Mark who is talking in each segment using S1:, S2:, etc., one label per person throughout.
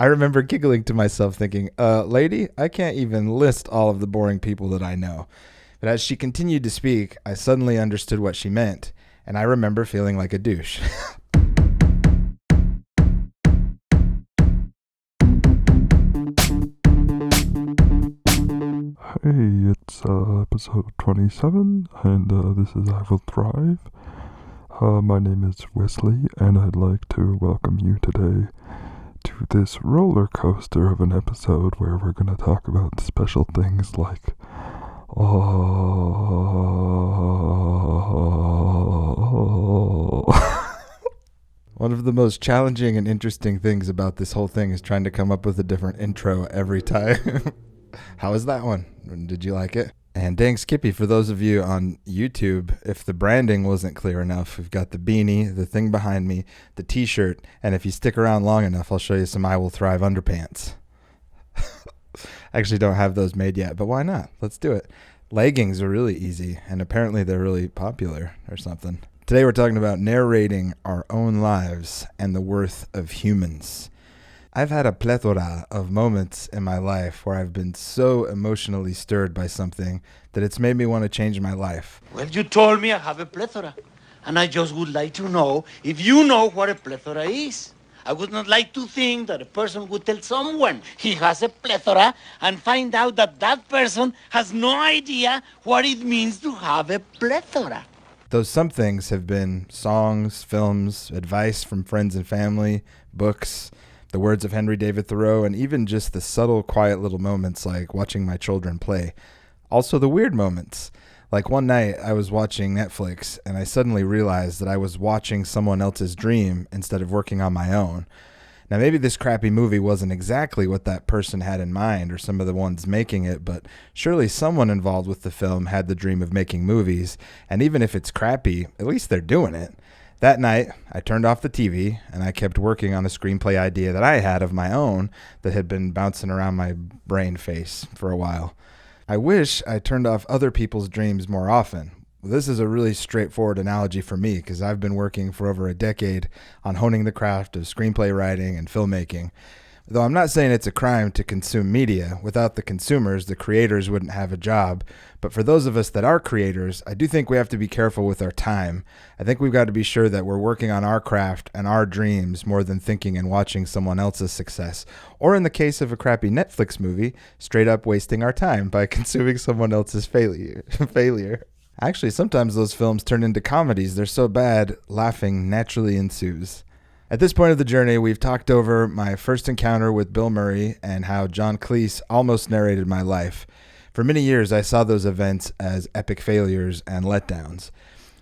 S1: I remember giggling to myself thinking, lady, I can't even list all of the boring people that I know. But as she continued to speak, I suddenly understood what she meant, and I remember feeling like a douche.
S2: Hey, it's episode 27, and this is I Will Thrive. My name is Wesley, and I'd like to welcome you today to this roller coaster of an episode where we're going to talk about special things like
S1: One of the most challenging and interesting things about this whole thing is trying to come up with a different intro every time. How was that one? Did you like it? And dang Skippy, for those of you on YouTube, if the branding wasn't clear enough, we've got the beanie, the thing behind me, the t-shirt, and if you stick around long enough, I'll show you some I Will Thrive underpants. I actually don't have those made yet, but why not? Let's do it. Leggings are really easy, and apparently they're really popular or something. Today we're talking about narrating our own lives and the worth of humans. I've had a plethora of moments in my life where I've been so emotionally stirred by something that it's made me want to change my life.
S3: Well, you told me I have a plethora, and I just would like to know if you know what a plethora is. I would not like to think that a person would tell someone he has a plethora and find out that that person has no idea what it means to have a plethora.
S1: Those some things have been songs, films, advice from friends and family, books, the words of Henry David Thoreau, and even just the subtle, quiet little moments like watching my children play. Also the weird moments. Like one night I was watching Netflix and I suddenly realized that I was watching someone else's dream instead of working on my own. Now maybe this crappy movie wasn't exactly what that person had in mind or some of the ones making it, but surely someone involved with the film had the dream of making movies, and even if it's crappy, at least they're doing it. That night, I turned off the TV and I kept working on a screenplay idea that I had of my own that had been bouncing around my brain face for a while. I wish I turned off other people's dreams more often. This is a really straightforward analogy for me because I've been working for over a decade on honing the craft of screenplay writing and filmmaking. Though I'm not saying it's a crime to consume media. Without the consumers, the creators wouldn't have a job. But for those of us that are creators, I do think we have to be careful with our time. I think we've got to be sure that we're working on our craft and our dreams more than thinking and watching someone else's success. Or in the case of a crappy Netflix movie, straight up wasting our time by consuming someone else's failure. Actually, sometimes those films turn into comedies. They're so bad, laughing naturally ensues. At this point of the journey, we've talked over my first encounter with Bill Murray and how John Cleese almost narrated my life. For many years, I saw those events as epic failures and letdowns.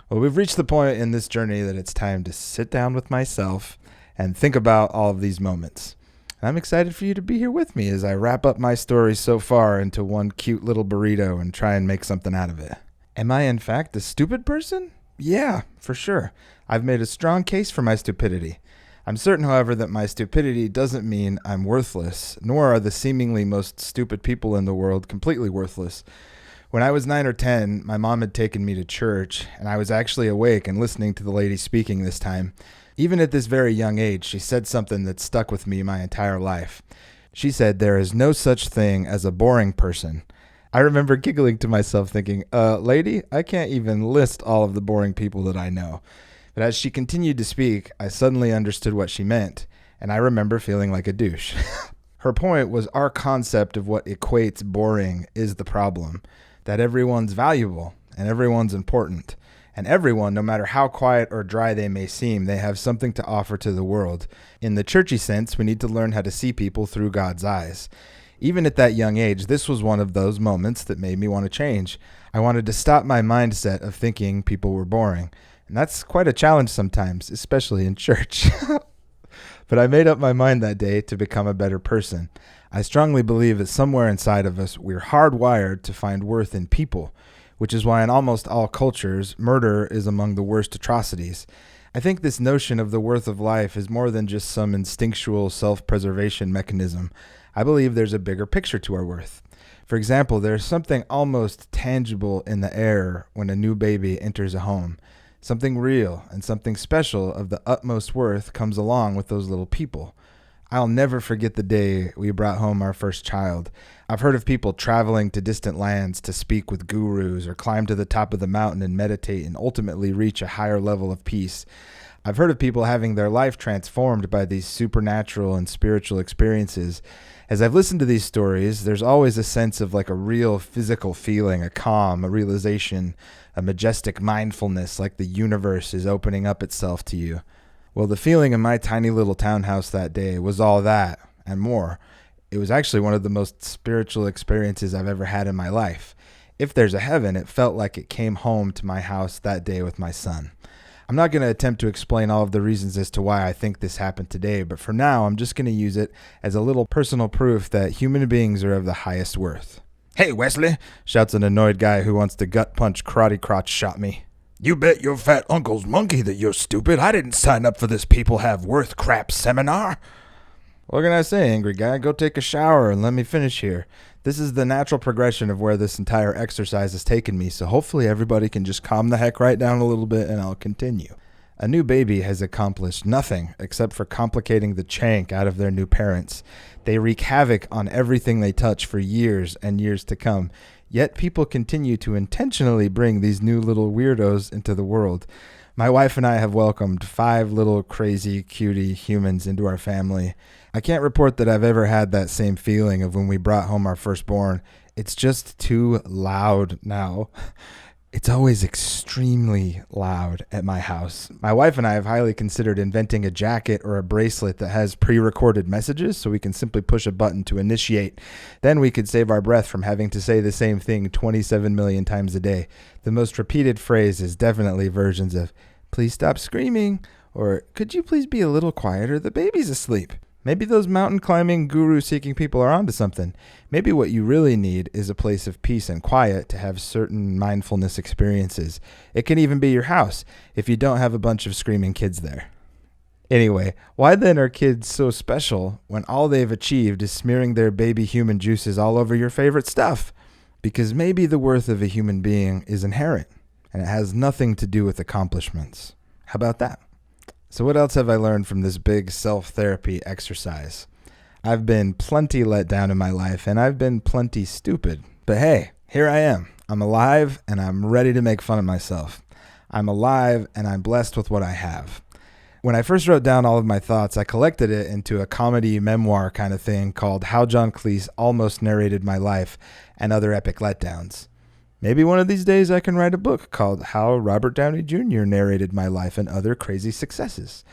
S1: Well, we've reached the point in this journey that it's time to sit down with myself and think about all of these moments. And I'm excited for you to be here with me as I wrap up my story so far into one cute little burrito and try and make something out of it. Am I in fact a stupid person? Yeah, for sure. I've made a strong case for my stupidity. I'm certain, however, that my stupidity doesn't mean I'm worthless, nor are the seemingly most stupid people in the world completely worthless. When I was 9 or 10, my mom had taken me to church, and I was actually awake and listening to the lady speaking this time. Even at this very young age, she said something that stuck with me my entire life. She said, "There is no such thing as a boring person." I remember giggling to myself thinking, lady, I can't even list all of the boring people that I know. But as she continued to speak, I suddenly understood what she meant, and I remember feeling like a douche. Her point was our concept of what equates boring is the problem, that everyone's valuable and everyone's important, and everyone, no matter how quiet or dry they may seem, they have something to offer to the world. In the churchy sense, we need to learn how to see people through God's eyes. Even at that young age, this was one of those moments that made me want to change. I wanted to stop my mindset of thinking people were boring. And that's quite a challenge sometimes, especially in church. But I made up my mind that day to become a better person. I strongly believe that somewhere inside of us, we're hardwired to find worth in people, which is why in almost all cultures, murder is among the worst atrocities. I think this notion of the worth of life is more than just some instinctual self-preservation mechanism. I believe there's a bigger picture to our worth. For example, there's something almost tangible in the air when a new baby enters a home. Something real and something special of the utmost worth comes along with those little people. I'll never forget the day we brought home our first child. I've heard of people traveling to distant lands to speak with gurus or climb to the top of the mountain and meditate and ultimately reach a higher level of peace. I've heard of people having their life transformed by these supernatural and spiritual experiences. As I've listened to these stories, there's always a sense of like a real physical feeling, a calm, a realization, a majestic mindfulness, like the universe is opening up itself to you. Well, the feeling in my tiny little townhouse that day was all that and more. It was actually one of the most spiritual experiences I've ever had in my life. If there's a heaven, it felt like it came home to my house that day with my son. I'm not going to attempt to explain all of the reasons as to why I think this happened today, but for now, I'm just going to use it as a little personal proof that human beings are of the highest worth. "Hey, Wesley," shouts an annoyed guy who wants to gut punch karate crotch shot me. "You bet your fat uncle's monkey that you're stupid. I didn't sign up for this people have worth crap seminar." What can I say, angry guy? Go take a shower and let me finish here. This is the natural progression of where this entire exercise has taken me, so hopefully everybody can just calm the heck right down a little bit and I'll continue. A new baby has accomplished nothing except for complicating the chank out of their new parents. They wreak havoc on everything they touch for years and years to come, yet people continue to intentionally bring these new little weirdos into the world. My wife and I have welcomed 5 little crazy cutie humans into our family. I can't report that I've ever had that same feeling of when we brought home our firstborn. It's just too loud now. It's always extremely loud at my house. My wife and I have highly considered inventing a jacket or a bracelet that has pre-recorded messages so we can simply push a button to initiate. Then we could save our breath from having to say the same thing 27 million times a day. The most repeated phrase is definitely versions of, "Please stop screaming," or "Could you please be a little quieter? The baby's asleep." Maybe those mountain climbing, guru seeking people are onto something. Maybe what you really need is a place of peace and quiet to have certain mindfulness experiences. It can even be your house if you don't have a bunch of screaming kids there. Anyway, why then are kids so special when all they've achieved is smearing their baby human juices all over your favorite stuff? Because maybe the worth of a human being is inherent and it has nothing to do with accomplishments. How about that? So what else have I learned from this big self-therapy exercise? I've been plenty let down in my life, and I've been plenty stupid. But hey, here I am. I'm alive, and I'm ready to make fun of myself. I'm alive, and I'm blessed with what I have. When I first wrote down all of my thoughts, I collected it into a comedy memoir kind of thing called How John Cleese Almost Narrated My Life and Other Epic Letdowns. Maybe one of these days I can write a book called How Robert Downey Jr. Narrated My Life and Other Crazy Successes.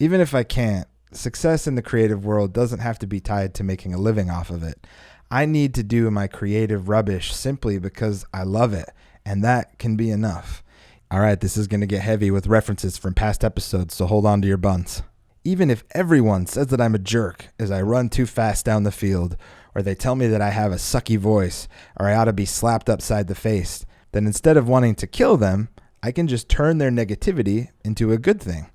S1: Even if I can't, success in the creative world doesn't have to be tied to making a living off of it. I need to do my creative rubbish simply because I love it, and that can be enough. All right, this is going to get heavy with references from past episodes, so hold on to your buns. Even if everyone says that I'm a jerk as I run too fast down the field, or they tell me that I have a sucky voice, or I ought to be slapped upside the face, then instead of wanting to kill them, I can just turn their negativity into a good thing.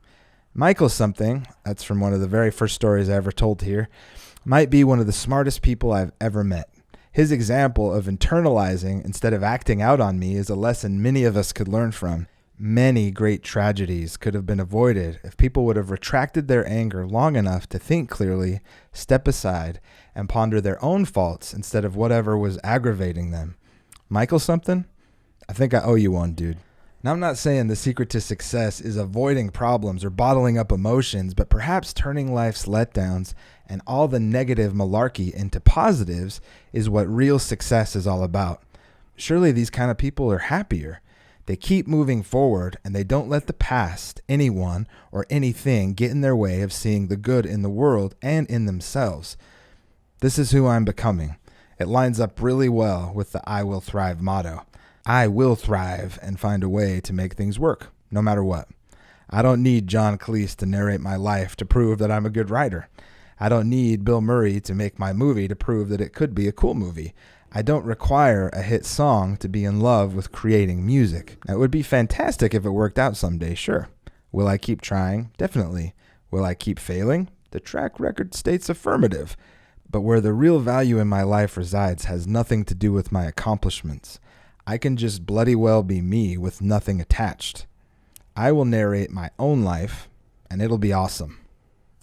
S1: Michael something, that's from one of the very first stories I ever told here, might be one of the smartest people I've ever met. His example of internalizing instead of acting out on me is a lesson many of us could learn from. Many great tragedies could have been avoided if people would have retracted their anger long enough to think clearly, step aside, and ponder their own faults instead of whatever was aggravating them. Michael something? I think I owe you one, dude. Now, I'm not saying the secret to success is avoiding problems or bottling up emotions, but perhaps turning life's letdowns and all the negative malarkey into positives is what real success is all about. Surely these kind of people are happier. They keep moving forward, and they don't let the past, anyone, or anything get in their way of seeing the good in the world and in themselves. This is who I'm becoming. It lines up really well with the I Will Thrive motto. I will thrive and find a way to make things work, no matter what. I don't need John Cleese to narrate my life to prove that I'm a good writer. I don't need Bill Murray to make my movie to prove that it could be a cool movie. I don't require a hit song to be in love with creating music. It would be fantastic if it worked out someday, sure. Will I keep trying? Definitely. Will I keep failing? The track record states affirmative. But where the real value in my life resides has nothing to do with my accomplishments. I can just bloody well be me with nothing attached. I will narrate my own life, and it'll be awesome.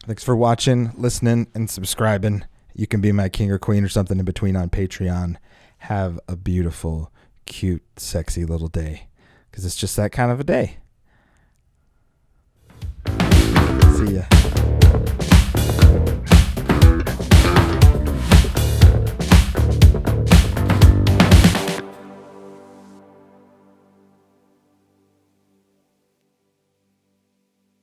S1: Thanks for watching, listening, and subscribing. You can be my king or queen or something in between on Patreon. Have a beautiful, cute, sexy little day, because it's just that kind of a day. See ya.